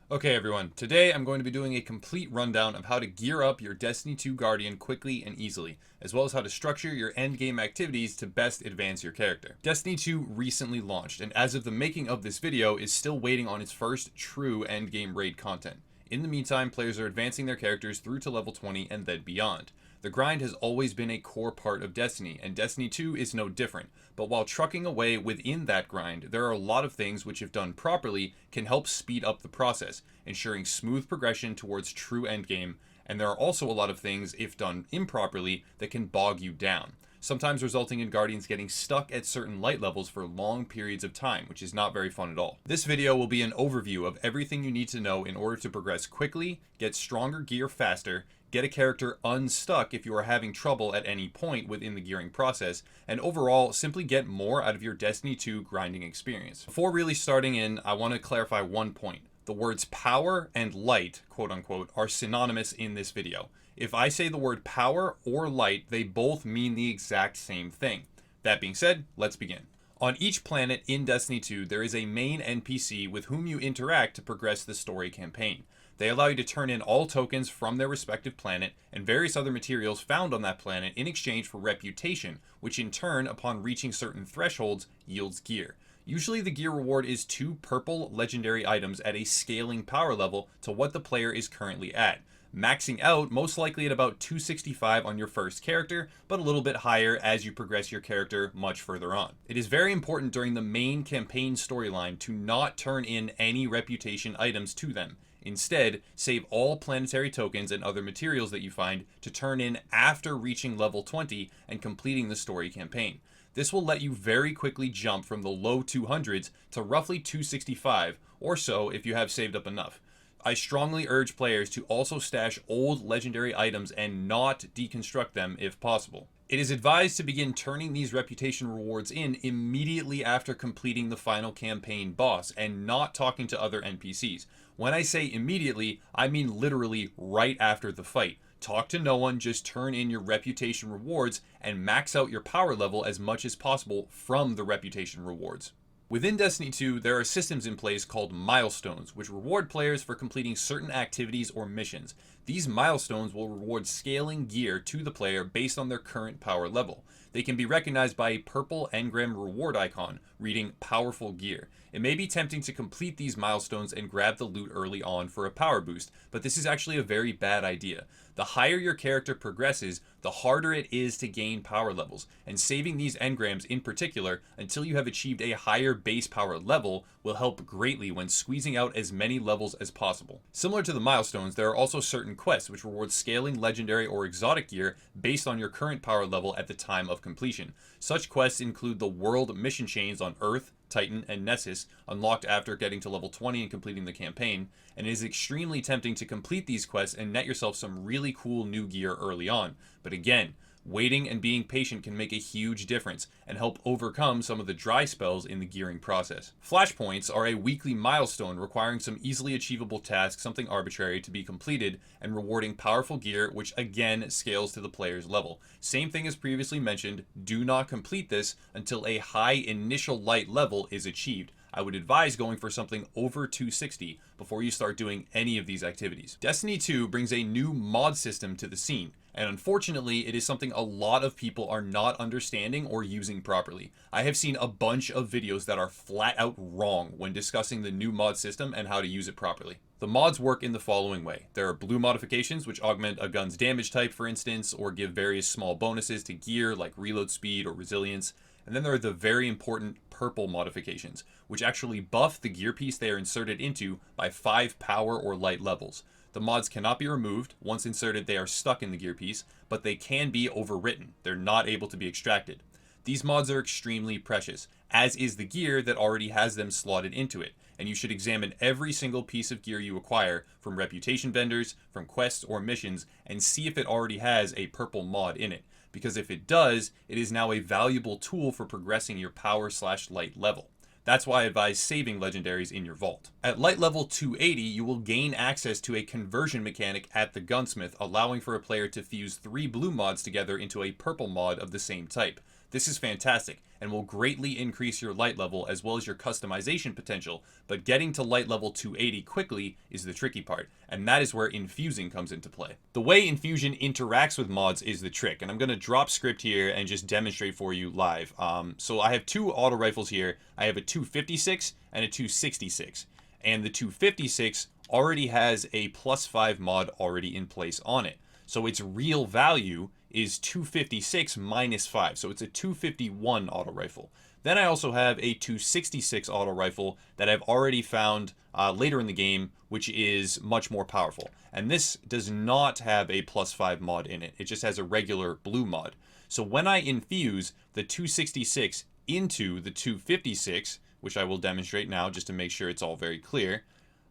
Okay everyone, today I'm going to be doing a complete rundown of how to gear up your Destiny 2 Guardian quickly and easily, as well as how to structure your endgame activities to best advance your character. Destiny 2 recently launched, and as of the making of this video is still waiting on its first true endgame raid content. In the meantime, players are advancing their characters through to level 20 and then beyond. The grind has always been a core part of Destiny, and Destiny 2 is no different. But while trucking away within that grind, there are a lot of things which, if done properly, can help speed up the process, ensuring smooth progression towards true endgame, and there are also a lot of things, if done improperly, that can bog you down, sometimes resulting in Guardians getting stuck at certain light levels for long periods of time, which is not very fun at all. This video will be an overview of everything you need to know in order to progress quickly, get stronger gear faster, get a character unstuck if you are having trouble at any point within the gearing process, and overall simply get more out of your Destiny 2 grinding experience. Before really starting in, I want to clarify one point. The words power and light, quote unquote, are synonymous in this video. If I say the word power or light, they both mean the exact same thing. That being said, let's begin. On each planet in Destiny 2, there is a main NPC with whom you interact to progress the story campaign. They allow you to turn in all tokens from their respective planet and various other materials found on that planet in exchange for reputation, which in turn, upon reaching certain thresholds, yields gear. Usually the gear reward is 2 purple legendary items at a scaling power level to what the player is currently at, maxing out most likely at about 265 on your first character, but a little bit higher as you progress your character much further on. It is very important during the main campaign storyline to not turn in any reputation items to them. Instead, save all planetary tokens and other materials that you find to turn in after reaching level 20 and completing the story campaign. This will let you very quickly jump from the low 200s to roughly 265 or so if you have saved up enough. I strongly urge players to also stash old legendary items and not deconstruct them if possible. It is advised to begin turning these reputation rewards in immediately after completing the final campaign boss and not talking to other NPCs. When I say immediately, I mean literally right after the fight. Talk to no one, just turn in your reputation rewards and max out your power level as much as possible from the reputation rewards. Within Destiny 2, there are systems in place called milestones, which reward players for completing certain activities or missions. These milestones will reward scaling gear to the player based on their current power level. They can be recognized by a purple engram reward icon reading Powerful Gear. It may be tempting to complete these milestones and grab the loot early on for a power boost, but this is actually a very bad idea. The higher your character progresses, the harder it is to gain power levels, and saving these engrams in particular until you have achieved a higher base power level will help greatly when squeezing out as many levels as possible. Similar to the milestones, there are also certain quests which reward scaling legendary or exotic gear based on your current power level at the time of completion. Such quests include the world mission chains on Earth, Titan, and Nessus, unlocked after getting to level 20 and completing the campaign, and it is extremely tempting to complete these quests and net yourself some really cool new gear early on. But again, waiting and being patient can make a huge difference and help overcome some of the dry spells in the gearing process. Flashpoints are a weekly milestone requiring some easily achievable task, something arbitrary, to be completed and rewarding powerful gear, which again scales to the player's level. Same thing as previously mentioned, do not complete this until a high initial light level is achieved. I would advise going for something over 260 before you start doing any of these activities. Destiny 2 brings a new mod system to the scene, and unfortunately it is something a lot of people are not understanding or using properly. I have seen a bunch of videos that are flat out wrong when discussing the new mod system and how to use it properly. The mods work in the following way. There are blue modifications which augment a gun's damage type, for instance, or give various small bonuses to gear like reload speed or resilience. And then there are the very important purple modifications, which actually buff the gear piece they are inserted into by 5 power or light levels. The mods cannot be removed. Once inserted, they are stuck in the gear piece, but they can be overwritten. They're not able to be extracted. These mods are extremely precious, as is the gear that already has them slotted into it, and you should examine every single piece of gear you acquire from reputation vendors, from quests or missions, and see if it already has a purple mod in it. Because if it does, it is now a valuable tool for progressing your power/light level. That's why I advise saving legendaries in your vault. At light level 280, you will gain access to a conversion mechanic at the gunsmith, allowing for a player to fuse 3 blue mods together into a purple mod of the same type. This is fantastic and will greatly increase your light level as well as your customization potential, but getting to light level 280 quickly is the tricky part, and that is where infusing comes into play. The way infusion interacts with mods is the trick, and I'm going to drop script here and just demonstrate for you live. So I have two auto rifles here. I have a 256 and a 266, and the 256 already has a +5 mod already in place on it. So its real value is 256 minus 5. So it's a 251 auto rifle. Then I also have a 266 auto rifle that I've already found later in the game, which is much more powerful. And this does not have a +5 mod in it. It just has a regular blue mod. So when I infuse the 266 into the 256, which I will demonstrate now just to make sure it's all very clear,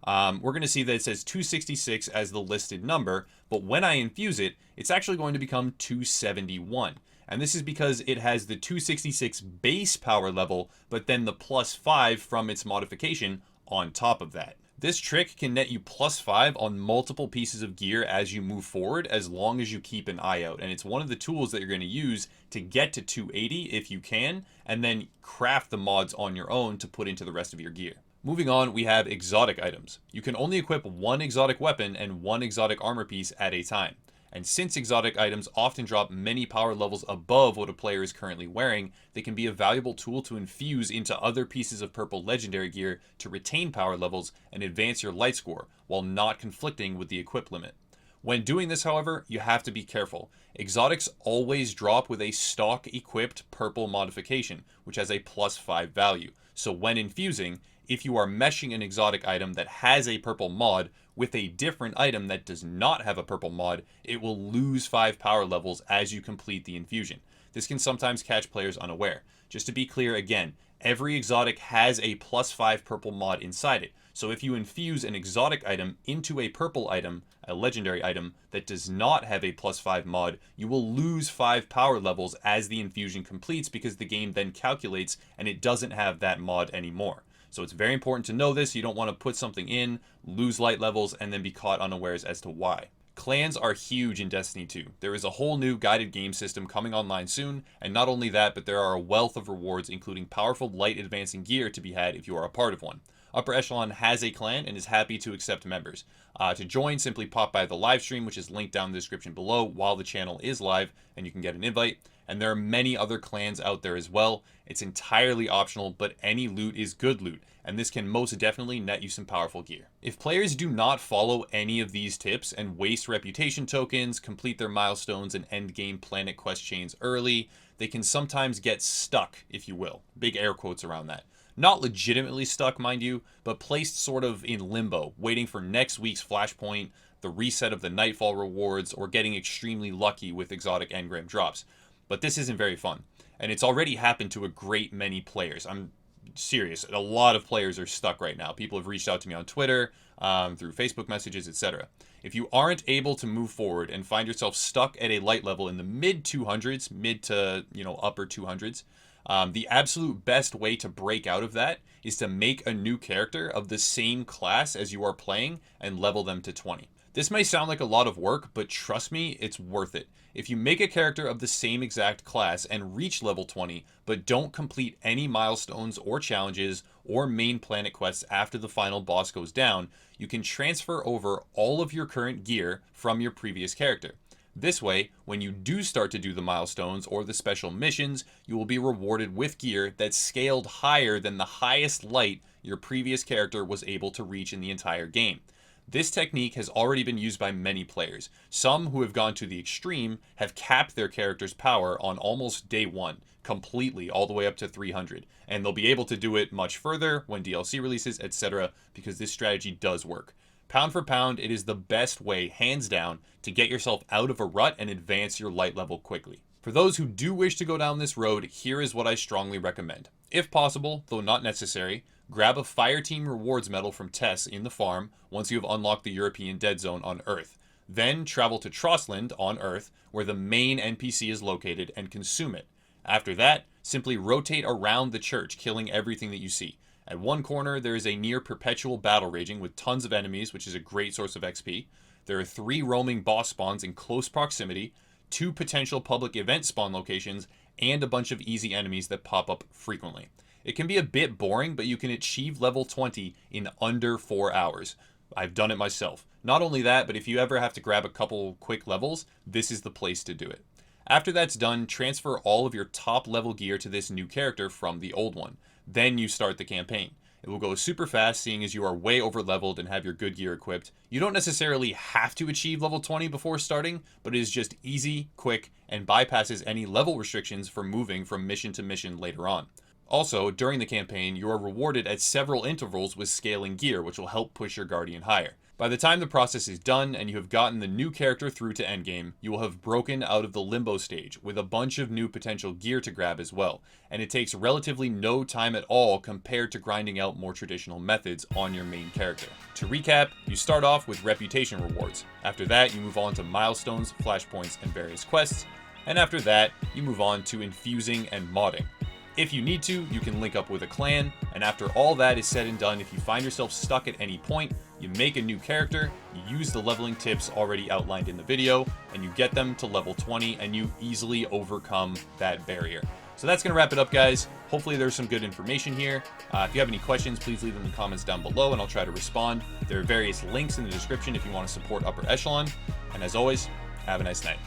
we're going to see that it says 266 as the listed number, but when I infuse it, it's actually going to become 271. And this is because it has the 266 base power level, but then the +5 from its modification on top of that. This trick can net you +5 on multiple pieces of gear as you move forward, as long as you keep an eye out. And it's one of the tools that you're going to use to get to 280 if you can, and then craft the mods on your own to put into the rest of your gear. Moving on, we have exotic items. You can only equip one exotic weapon and one exotic armor piece at a time. And since exotic items often drop many power levels above what a player is currently wearing, they can be a valuable tool to infuse into other pieces of purple legendary gear to retain power levels and advance your light score, while not conflicting with the equip limit. When doing this, however, you have to be careful. Exotics always drop with a stock equipped purple modification, which has a +5 value. So when infusing, if you are meshing an exotic item that has a purple mod with a different item that does not have a purple mod, it will lose 5 power levels as you complete the infusion. This can sometimes catch players unaware. Just to be clear again, every exotic has a +5 purple mod inside it. So if you infuse an exotic item into a purple item, a legendary item, that does not have a +5 mod, you will lose 5 power levels as the infusion completes, because the game then calculates and it doesn't have that mod anymore. So it's very important to know this. You don't want to put something in, lose light levels, and then be caught unawares as to why. Clans are huge in Destiny 2. There is a whole new guided game system coming online soon, and not only that, but there are a wealth of rewards, including powerful light advancing gear to be had if you are a part of one. Upper Echelon has a clan and is happy to accept members. To join, simply pop by the live stream, which is linked down in the description below while the channel is live, and you can get an invite. And there are many other clans out there as well. It's entirely optional, but any loot is good loot, and this can most definitely net you some powerful gear. If players do not follow any of these tips and waste reputation tokens, complete their milestones and endgame planet quest chains early, they can sometimes get stuck, if you will. Big air quotes around that. Not legitimately stuck, mind you, but placed sort of in limbo, waiting for next week's flashpoint, the reset of the Nightfall rewards, or getting extremely lucky with exotic engram drops. But this isn't very fun, and it's already happened to a great many players. I'm serious. A lot of players are stuck right now. People have reached out to me on Twitter, through Facebook messages, etc. If you aren't able to move forward and find yourself stuck at a light level in the mid 200s, mid to upper 200s, the absolute best way to break out of that is to make a new character of the same class as you are playing and level them to 20. This may sound like a lot of work, but trust me, it's worth it. If you make a character of the same exact class and reach level 20, but don't complete any milestones or challenges or main planet quests after the final boss goes down, you can transfer over all of your current gear from your previous character. This way, when you do start to do the milestones or the special missions, you will be rewarded with gear that's scaled higher than the highest light your previous character was able to reach in the entire game. This technique has already been used by many players. Some who have gone to the extreme have capped their character's power on almost day one, completely, all the way up to 300. And they'll be able to do it much further when DLC releases, etc., because this strategy does work. Pound for pound, it is the best way, hands down, to get yourself out of a rut and advance your light level quickly. For those who do wish to go down this road, here is what I strongly recommend. If possible, though not necessary, grab a Fireteam Rewards medal from Tess in the farm once you have unlocked the European Dead Zone on Earth. Then travel to Trostland on Earth, where the main NPC is located, and consume it. After that, simply rotate around the church, killing everything that you see. At one corner, there is a near perpetual battle raging with tons of enemies, which is a great source of XP. There are 3 roaming boss spawns in close proximity, 2 potential public event spawn locations, and a bunch of easy enemies that pop up frequently. It can be a bit boring, but you can achieve level 20 in under 4 hours. I've done it myself. Not only that, but if you ever have to grab a couple quick levels, this is the place to do it. After that's done, transfer all of your top level gear to this new character from the old one. Then you start the campaign. It will go super fast, seeing as you are way over leveled and have your good gear equipped. You don't necessarily have to achieve level 20 before starting, but it is just easy, quick, and bypasses any level restrictions for moving from mission to mission later on. Also, during the campaign, you are rewarded at several intervals with scaling gear, which will help push your Guardian higher. By the time the process is done and you have gotten the new character through to endgame, you will have broken out of the limbo stage with a bunch of new potential gear to grab as well, and it takes relatively no time at all compared to grinding out more traditional methods on your main character. To recap, you start off with reputation rewards. After that, you move on to milestones, flashpoints, and various quests, and after that, you move on to infusing and modding. If you need to, you can link up with a clan, and after all that is said and done, if you find yourself stuck at any point, you make a new character, you use the leveling tips already outlined in the video, and you get them to level 20, and you easily overcome that barrier. So that's going to wrap it up, guys. Hopefully there's some good information here. If you have any questions, please leave them in the comments down below, and I'll try to respond. There are various links in the description if you want to support Upper Echelon, and as always, have a nice night.